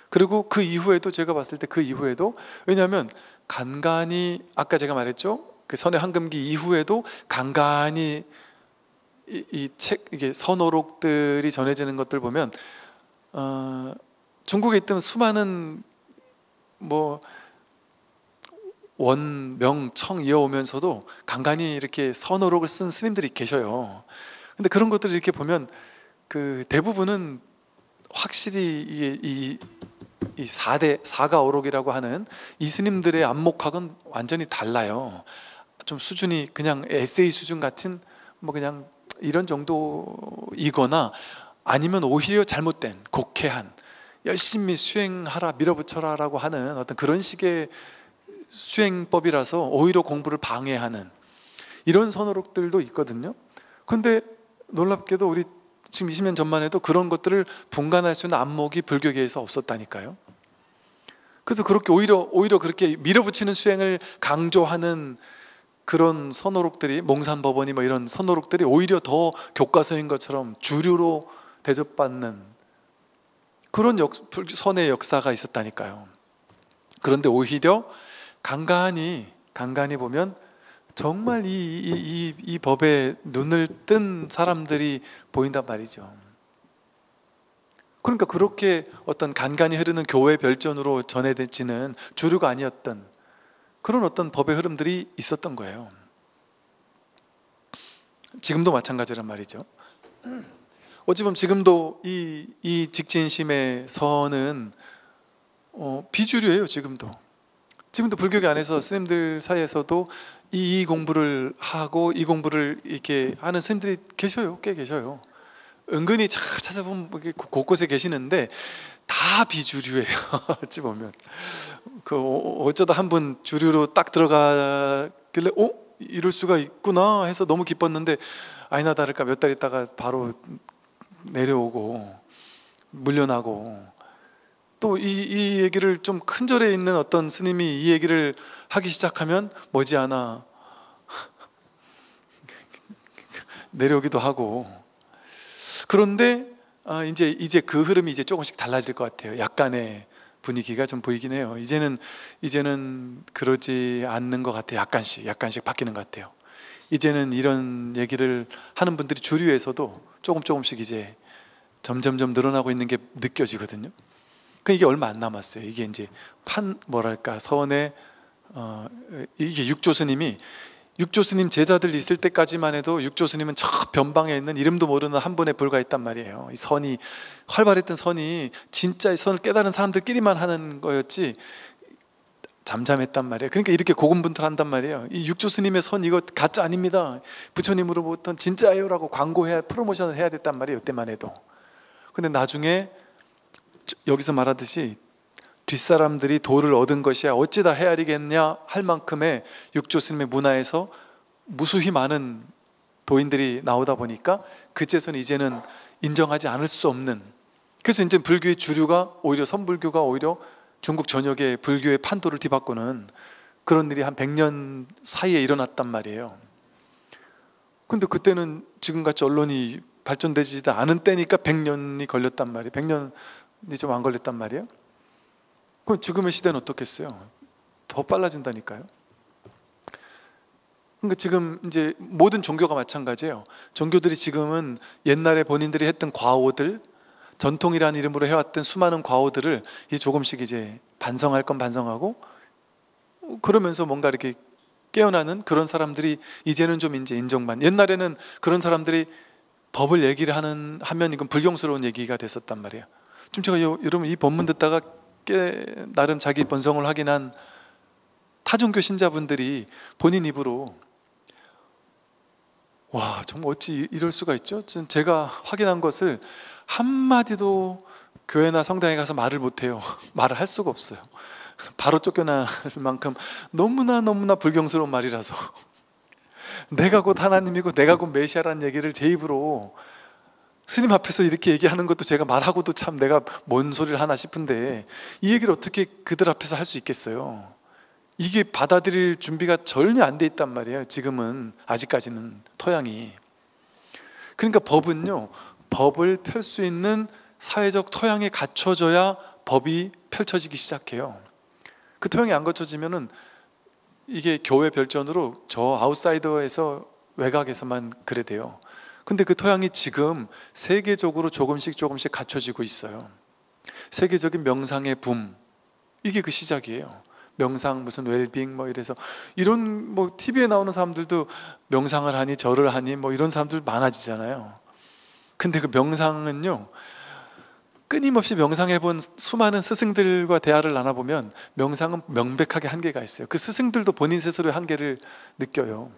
그리고 그 이후에도, 제가 봤을 때 그 이후에도, 왜냐하면 간간히 아까 제가 말했죠, 그 선의 황금기 이후에도 간간히 이게 선어록들이 전해지는 것들 보면 중국에 있던 수많은 뭐 원, 명, 청 이어오면서도 간간히 이렇게 선어록을 쓴 스님들이 계셔요. 근데 그런 것들을 이렇게 보면 그 대부분은 확실히 이 4가 어록이라고 하는 이 스님들의 안목학은 완전히 달라요. 좀 수준이 그냥 에세이 수준 같은 뭐 그냥 이런 정도이거나, 아니면 오히려 잘못된 곡해한 열심히 수행하라 밀어붙여라 라고 하는 어떤 그런 식의 수행법이라서 오히려 공부를 방해하는 이런 선호록들도 있거든요. 근데 놀랍게도 우리 지금 20년 전만 해도 그런 것들을 분간할 수 있는 안목이 불교계에서 없었다니까요. 그래서 그렇게 오히려 그렇게 밀어붙이는 수행을 강조하는 그런 선호록들이, 몽산법원이 뭐 이런 선호록들이 오히려 더 교과서인 것처럼 주류로 대접받는 그런 선의 역사가 있었다니까요. 그런데 오히려 간간히 보면 정말 이 법에 눈을 뜬 사람들이 보인단 말이죠. 그러니까 그렇게 어떤 간간히 흐르는 교회 별전으로 전해지는 주류가 아니었던 그런 어떤 법의 흐름들이 있었던 거예요. 지금도 마찬가지란 말이죠. 어찌 보면 지금도 이 직진심의 선은 비주류예요. 지금도 불교계 안에서 스님들 사이에서도 이 공부를 하고 이 공부를 이렇게 하는 스님들이 계셔요. 꽤 계셔요. 은근히 찾아보면 곳곳에 계시는데 다 비주류예요. 어찌 보면 어쩌다 한 분 주류로 딱 들어가길래 이럴 수가 있구나 해서 너무 기뻤는데 아니나 다를까 몇 달 있다가 바로 내려오고 물려나고, 또 이 얘기를 좀 큰 절에 있는 어떤 스님이 이 얘기를 하기 시작하면 머지않아 내려오기도 하고. 그런데 이제 그 흐름이 이제 조금씩 달라질 것 같아요. 약간의 분위기가 좀 보이긴 해요. 이제는 그러지 않는 것 같아요. 약간씩 바뀌는 것 같아요. 이제는 이런 얘기를 하는 분들이 주류에서도 조금씩 이제 점점점 늘어나고 있는 게 느껴지거든요. 이게 얼마 안 남았어요. 이게 이제 선에 이게 육조스님 제자들 있을 때까지만 해도 육조스님은 저 변방에 있는 이름도 모르는 한 분에 불과했단 말이에요. 이 선이 활발했던 선이 진짜 이 선을 깨달은 사람들끼리만 하는 거였지 잠잠했단 말이에요. 그러니까 이렇게 고군분투한단 말이에요. 이 육조스님의 선 이거 가짜 아닙니다. 부처님으로부터 진짜예요라고 프로모션을 해야 됐단 말이에요. 이때만 해도. 근데 나중에 여기서 말하듯이 뒷사람들이 도를 얻은 것이야 어찌다 헤아리겠냐 할 만큼의 육조스님의 문화에서 무수히 많은 도인들이 나오다 보니까 그제서는 이제는 인정하지 않을 수 없는, 그래서 이제 불교의 주류가 오히려 선불교가 오히려 중국 전역의 불교의 판도를 뒤바꾸는 그런 일이 한 100년 사이에 일어났단 말이에요. 근데 그때는 지금같이 언론이 발전되지 않은 때니까 100년이 걸렸단 말이에요. 100년이 좀 안 걸렸단 말이에요. 그럼 지금의 시대는 어떻겠어요? 더 빨라진다니까요. 그러니까 지금 이제 모든 종교가 마찬가지예요. 종교들이 지금은 옛날에 본인들이 했던 과오들, 전통이라는 이름으로 해왔던 수많은 과오들을 이제 조금씩 이제 반성할 건 반성하고, 그러면서 뭔가 이렇게 깨어나는 그런 사람들이 이제는 좀 이제 인정만. 옛날에는 그런 사람들이 법을 얘기를 하면 이건 불경스러운 얘기가 됐었단 말이에요. 지금 제가 여러분 이 법문 듣다가 나름 자기 번성을 하긴 한 타종교 신자분들이 본인 입으로 와 정말 어찌 이럴 수가 있죠? 제가 확인한 것을 한마디도 교회나 성당에 가서 말을 못해요. 말을 할 수가 없어요. 바로 쫓겨날 만큼 너무나 불경스러운 말이라서 내가 곧 하나님이고 내가 곧 메시아라는 얘기를 제 입으로 스님 앞에서 이렇게 얘기하는 것도 제가 말하고도 참 내가 뭔 소리를 하나 싶은데 이 얘기를 어떻게 그들 앞에서 할 수 있겠어요? 이게 받아들일 준비가 전혀 안 돼 있단 말이에요. 지금은 아직까지는 토양이. 그러니까 법은요, 법을 펼 수 있는 사회적 토양에 갖춰져야 법이 펼쳐지기 시작해요. 그 토양이 안 갖춰지면은 이게 교회 별전으로 저 아웃사이더에서 외곽에서만 그래 돼요. 근데 그 토양이 지금 세계적으로 조금씩 갖춰지고 있어요. 세계적인 명상의 붐, 이게 그 시작이에요. 명상 무슨 웰빙 뭐 이래서 이런 뭐 TV에 나오는 사람들도 명상을 하니 절을 하니 뭐 이런 사람들 많아지잖아요. 근데 그 명상은요, 끊임없이 명상해본 수많은 스승들과 대화를 나눠보면 명상은 명백하게 한계가 있어요. 그 스승들도 본인 스스로의 한계를 느껴요.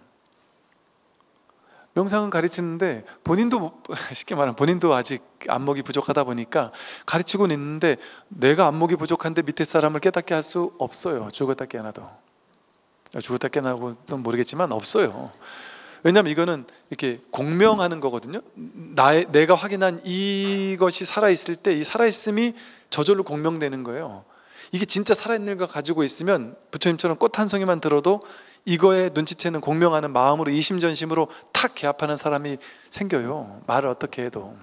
명상은 가르치는데 본인도 쉽게 말하면 본인도 아직 안목이 부족하다 보니까 가르치고는 있는데 내가 안목이 부족한데 밑에 사람을 깨닫게 할 수 없어요. 죽었다 깨어나도. 죽었다 깨어나고는 모르겠지만 없어요. 왜냐하면 이거는 이렇게 공명하는 거거든요. 내가 확인한 이것이 살아있을 때 이 살아있음이 저절로 공명되는 거예요. 이게 진짜 살아있는 걸 가지고 있으면 부처님처럼 꽃 한 송이만 들어도 이거에 눈치채는 공명하는 마음으로 이심전심으로 탁 개합하는 사람이 생겨요. 말을 어떻게 해도.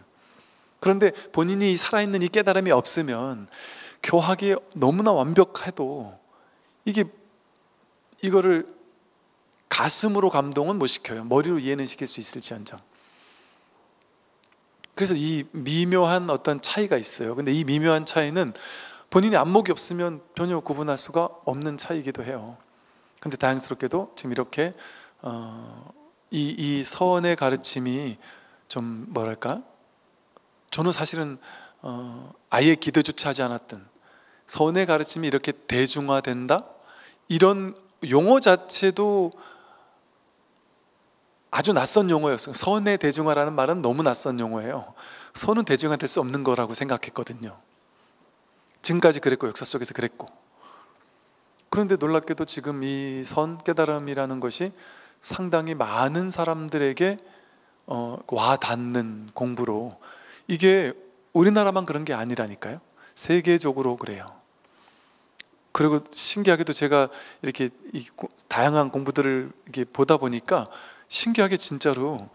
그런데 본인이 살아있는 이 깨달음이 없으면 교학이 너무나 완벽해도 이거를 가슴으로 감동은 못 시켜요. 머리로 이해는 시킬 수 있을지언정. 그래서 이 미묘한 어떤 차이가 있어요. 근데 이 미묘한 차이는 본인의 안목이 없으면 전혀 구분할 수가 없는 차이이기도 해요. 근데 다행스럽게도 지금 이렇게 이 서원의 가르침이 좀 뭐랄까, 저는 사실은 아예 기대조차 하지 않았던 서원의 가르침이 이렇게 대중화된다? 이런 용어 자체도 아주 낯선 용어였어요. 서원의 대중화라는 말은 너무 낯선 용어예요. 서원은 대중화될 수 없는 거라고 생각했거든요. 지금까지 그랬고 역사 속에서 그랬고. 그런데 놀랍게도 지금 이 선 깨달음이라는 것이 상당히 많은 사람들에게 와 닿는 공부로, 이게 우리나라만 그런 게 아니라니까요. 세계적으로 그래요. 그리고 신기하게도 제가 이렇게 다양한 공부들을 이렇게 보다 보니까 신기하게 진짜로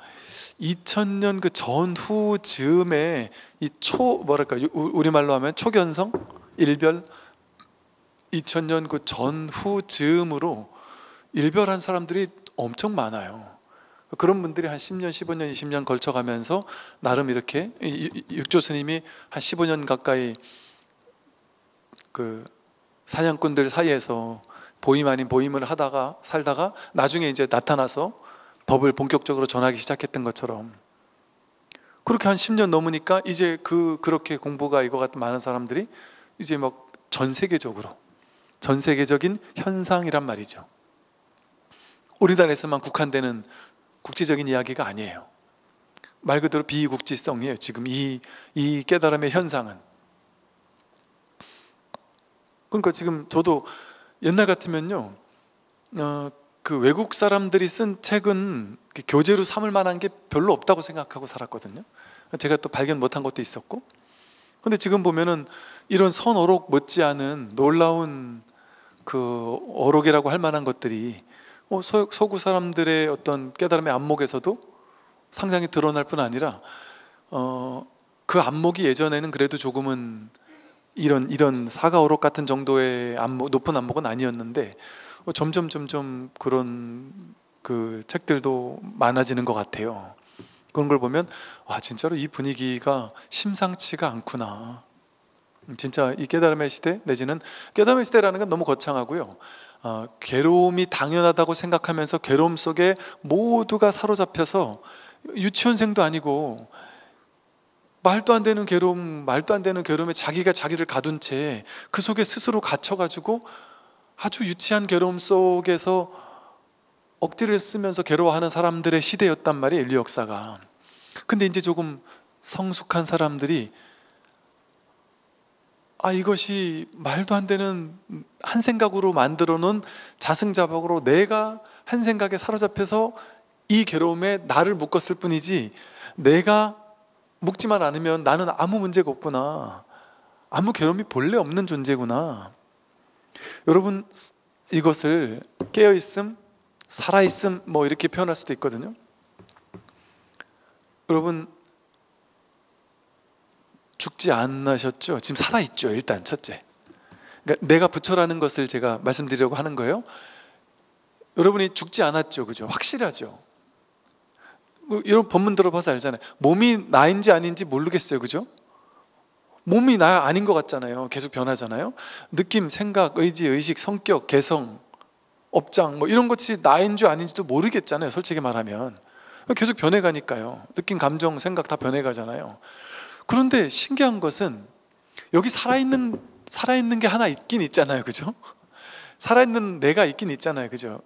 2000년 그 전후 즈음에 이 뭐랄까, 우리말로 하면 초견성? 일별? 2000년 그 전후 즈음으로 일별한 사람들이 엄청 많아요. 그런 분들이 한 10년, 15년, 20년 걸쳐가면서 나름 이렇게 육조 스님이 한 15년 가까이 그 사냥꾼들 사이에서 보임 아닌 보임을 하다가 살다가 나중에 이제 나타나서 법을 본격적으로 전하기 시작했던 것처럼, 그렇게 한 10년 넘으니까 이제 그렇게 공부가 이거 같은 많은 사람들이 이제 막 전 세계적인 현상이란 말이죠. 우리나라에서만 국한되는 국제적인 이야기가 아니에요. 말 그대로 비국지성이에요. 지금 이 깨달음의 현상은. 그러니까 지금 저도 옛날 같으면요, 그 외국 사람들이 쓴 책은 교재로 삼을 만한 게 별로 없다고 생각하고 살았거든요. 제가 또 발견 못한 것도 있었고. 근데 지금 보면은 이런 선어록 못지않은 놀라운 그 어록이라고 할 만한 것들이 서구 사람들의 어떤 깨달음의 안목에서도 상당히 드러날 뿐 아니라 그 안목이 예전에는 그래도 조금은 이런 사가어록 같은 정도의 높은 안목은 아니었는데 점점 그런 그 책들도 많아지는 것 같아요. 그런 걸 보면 와, 진짜로 이 분위기가 심상치가 않구나. 진짜 이 깨달음의 시대, 내지는 깨달음의 시대라는 건 너무 거창하고요, 괴로움이 당연하다고 생각하면서 괴로움 속에 모두가 사로잡혀서 유치원생도 아니고 말도 안 되는 괴로움에 자기가 자기를 가둔 채 그 속에 스스로 갇혀가지고 아주 유치한 괴로움 속에서 억지를 쓰면서 괴로워하는 사람들의 시대였단 말이에요, 인류 역사가. 근데 이제 조금 성숙한 사람들이 이것이 말도 안 되는 한 생각으로 만들어 놓은 자승자박으로 내가 한 생각에 사로잡혀서 이 괴로움에 나를 묶었을 뿐이지, 내가 묶지만 않으면 나는 아무 문제가 없구나, 아무 괴로움이 본래 없는 존재구나. 여러분, 이것을 깨어있음, 살아있음 뭐 이렇게 표현할 수도 있거든요. 여러분, 죽지 않으셨죠? 지금 살아있죠. 일단 첫째, 그러니까 내가 부처라는 것을 제가 말씀드리려고 하는 거예요. 여러분이 죽지 않았죠, 그죠? 확실하죠. 이런 본문 들어봐서 알잖아요. 몸이 나인지 아닌지 모르겠어요, 그죠? 몸이 나 아닌 것 같잖아요. 계속 변하잖아요. 느낌, 생각, 의지, 의식, 성격, 개성, 업장 뭐 이런 것이 나인 줄 아닌지도 모르겠잖아요, 솔직히 말하면. 계속 변해가니까요. 느낌, 감정, 생각 다 변해가잖아요. 그런데 신기한 것은 여기 살아있는 게 하나 있긴 있잖아요, 그죠? 살아있는 내가 있긴 있잖아요, 그죠?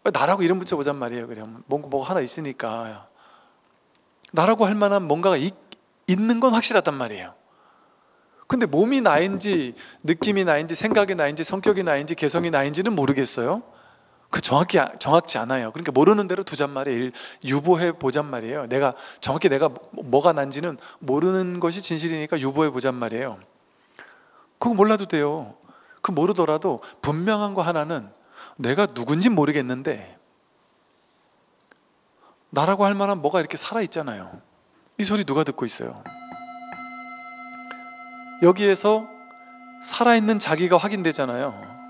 나라고 이름 붙여보잔 말이에요. 그냥 뭐가 하나 있으니까 나라고 할 만한 뭔가가 있는 건 확실하단 말이에요. 근데 몸이 나인지 느낌이 나인지 생각이 나인지 성격이 나인지 개성이 나인지는 모르겠어요. 그 정확치 않아요. 그러니까 모르는 대로 두잔 말이에요. 유보해 보잔 말이에요. 정확히 내가 뭐가 난지는 모르는 것이 진실이니까 유보해 보잔 말이에요. 그거 몰라도 돼요. 그 모르더라도 분명한 거 하나는 내가 누군지 모르겠는데 나라고 할 만한 뭐가 이렇게 살아있잖아요. 이 소리 누가 듣고 있어요? 여기에서 살아있는 자기가 확인되잖아요.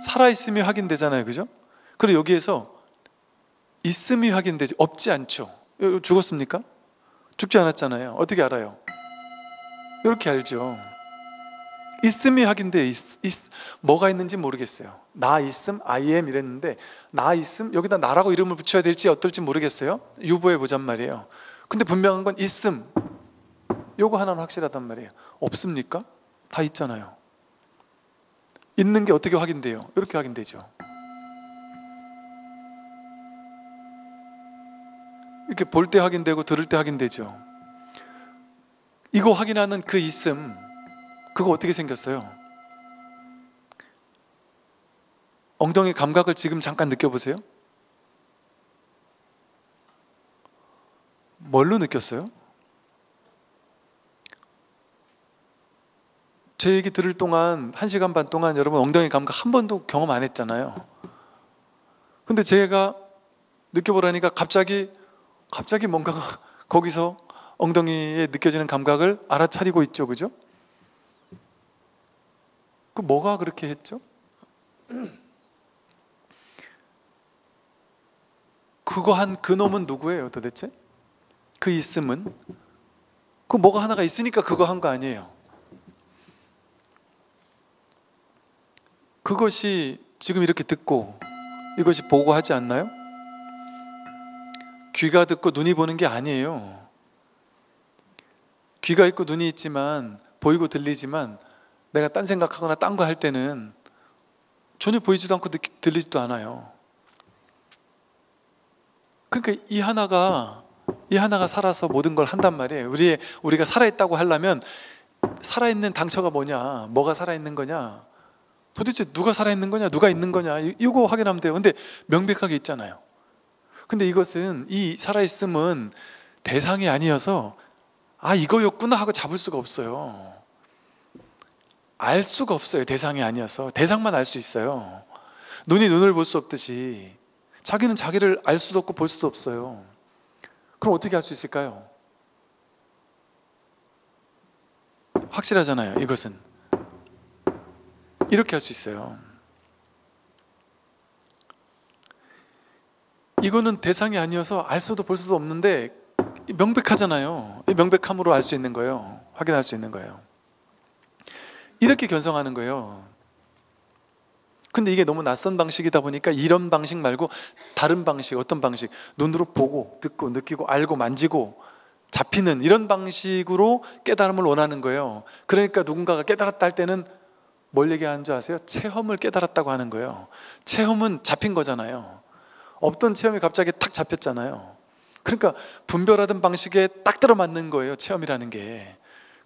살아있음이 확인되잖아요. 그죠? 그리고 여기에서 있음이 확인되지, 없지 않죠. 죽었습니까? 죽지 않았잖아요. 어떻게 알아요? 이렇게 알죠. 있음이 확인돼요. 뭐가 있는지 모르겠어요. 나 있음, I am 이랬는데 나 있음, 여기다 나라고 이름을 붙여야 될지 어떨지 모르겠어요. 유보해 보잔 말이에요. 근데 분명한 건 있음, 요거 하나는 확실하단 말이에요. 없습니까? 다 있잖아요. 있는 게 어떻게 확인돼요? 이렇게 확인되죠. 이렇게 볼 때 확인되고 들을 때 확인되죠. 이거 확인하는 그 있음, 그거 어떻게 생겼어요? 엉덩이 감각을 지금 잠깐 느껴보세요. 뭘로 느꼈어요? 제 얘기 들을 동안 1시간 반 동안 여러분 엉덩이 감각 한 번도 경험 안 했잖아요. 근데 제가 느껴보라니까 갑자기 뭔가가 거기서 엉덩이에 느껴지는 감각을 알아차리고 있죠. 그죠? 그 뭐가 그렇게 했죠? 그거 한 그놈은 누구예요 도대체? 그 있음은? 그 뭐가 하나가 있으니까 그거 한 거 아니에요. 그것이 지금 이렇게 듣고 이것이 보고 하지 않나요? 귀가 듣고 눈이 보는 게 아니에요. 귀가 있고 눈이 있지만 보이고 들리지만 내가 딴 생각하거나 딴 거 할 때는 전혀 보이지도 않고 들리지도 않아요. 그러니까 이 하나가 살아서 모든 걸 한단 말이에요. 우리가 살아있다고 하려면 살아있는 당처가 뭐냐, 뭐가 살아있는 거냐, 도대체 누가 살아있는 거냐, 누가 있는 거냐, 이거 확인하면 돼요. 근데 명백하게 있잖아요. 근데 이것은, 이 살아있음은 대상이 아니어서 이거였구나 하고 잡을 수가 없어요. 알 수가 없어요. 대상이 아니어서. 대상만 알 수 있어요. 눈이 눈을 볼 수 없듯이 자기는 자기를 알 수도 없고 볼 수도 없어요. 그럼 어떻게 할 수 있을까요? 확실하잖아요. 이것은 이렇게 할 수 있어요. 이거는 대상이 아니어서 알 수도 볼 수도 없는데 명백하잖아요. 이 명백함으로 알 수 있는 거예요. 확인할 수 있는 거예요. 이렇게 견성하는 거예요. 근데 이게 너무 낯선 방식이다 보니까 이런 방식 말고 다른 방식, 어떤 방식, 눈으로 보고 듣고 느끼고 알고 만지고 잡히는 이런 방식으로 깨달음을 원하는 거예요. 그러니까 누군가가 깨달았다 할 때는 뭘 얘기하는 줄 아세요? 체험을 깨달았다고 하는 거예요. 체험은 잡힌 거잖아요. 없던 체험이 갑자기 탁 잡혔잖아요. 그러니까 분별하던 방식에 딱 들어맞는 거예요. 체험이라는 게.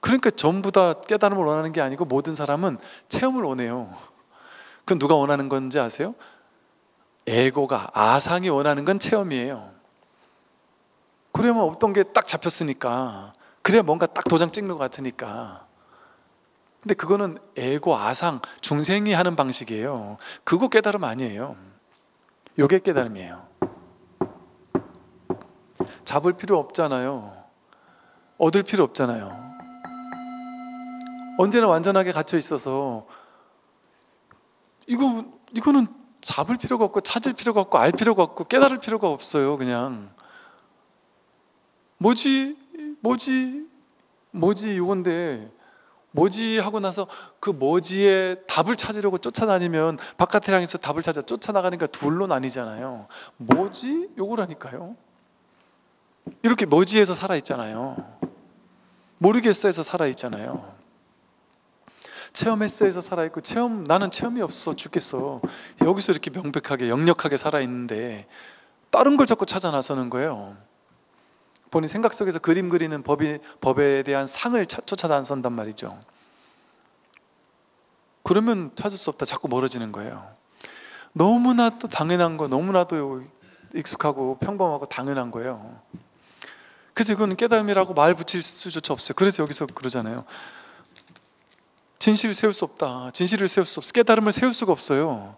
그러니까 전부 다 깨달음을 원하는 게 아니고 모든 사람은 체험을 원해요. 그건 누가 원하는 건지 아세요? 에고가, 아상이 원하는 건 체험이에요. 그러면 없던 게 딱 잡혔으니까, 그래야 뭔가 딱 도장 찍는 것 같으니까. 근데 그거는 에고, 아상, 중생이 하는 방식이에요. 그거 깨달음 아니에요. 요게 깨달음이에요. 잡을 필요 없잖아요. 얻을 필요 없잖아요. 언제나 완전하게 갇혀 있어서 이거는 잡을 필요가 없고 찾을 필요가 없고 알 필요가 없고 깨달을 필요가 없어요. 그냥 뭐지 이건데, 뭐지 하고 나서 그 뭐지의 답을 찾으려고 쫓아다니면 바깥에 향해서 답을 찾아 쫓아나가니까 둘로 나뉘잖아요. 뭐지? 요거라니까요. 이렇게 뭐지에서 살아있잖아요. 모르겠어에서 살아있잖아요. 체험했어에서 살아있고, 나는 체험이 없어 죽겠어, 여기서 이렇게 명백하게 역력하게 살아있는데 다른 걸 자꾸 찾아 나서는 거예요. 본인 생각 속에서 그림 그리는 법에 대한 상을 쫓아 나선단 말이죠. 그러면 찾을 수 없다, 자꾸 멀어지는 거예요. 너무나도 당연한 거, 너무나도 익숙하고 평범하고 당연한 거예요. 그래서 이건 깨달음이라고 말 붙일 수조차 없어요. 그래서 여기서 그러잖아요. 진실을 세울 수 없다. 진실을 세울 수 없어. 깨달음을 세울 수가 없어요.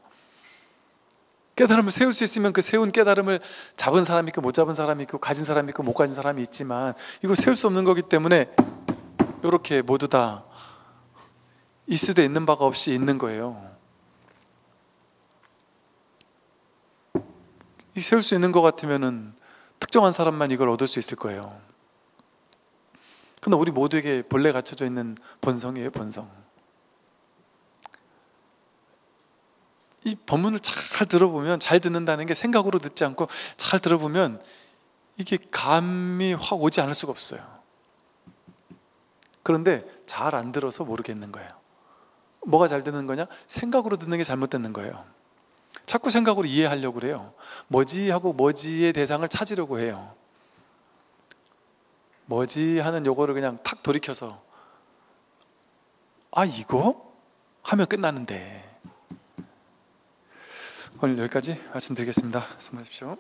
깨달음을 세울 수 있으면 그 세운 깨달음을 잡은 사람이 있고 못 잡은 사람이 있고 가진 사람이 있고 못 가진 사람이 있지만, 이거 세울 수 없는 거기 때문에 이렇게 모두 다 있으되 있는 바가 없이 있는 거예요. 이 세울 수 있는 것 같으면은 특정한 사람만 이걸 얻을 수 있을 거예요. 그러나 우리 모두에게 본래 갖춰져 있는 본성이에요, 본성. 이 본문을 잘 들어보면, 잘 듣는다는 게 생각으로 듣지 않고 잘 들어보면 이게 감이 확 오지 않을 수가 없어요. 그런데 잘 안 들어서 모르겠는 거예요. 뭐가 잘 듣는 거냐? 생각으로 듣는 게 잘못 듣는 거예요. 자꾸 생각으로 이해하려고 그래요. 뭐지 하고 뭐지의 대상을 찾으려고 해요. 뭐지 하는 요거를 그냥 탁 돌이켜서 아 이거? 하면 끝나는데. 오늘 여기까지 말씀드리겠습니다. 수고하십시오.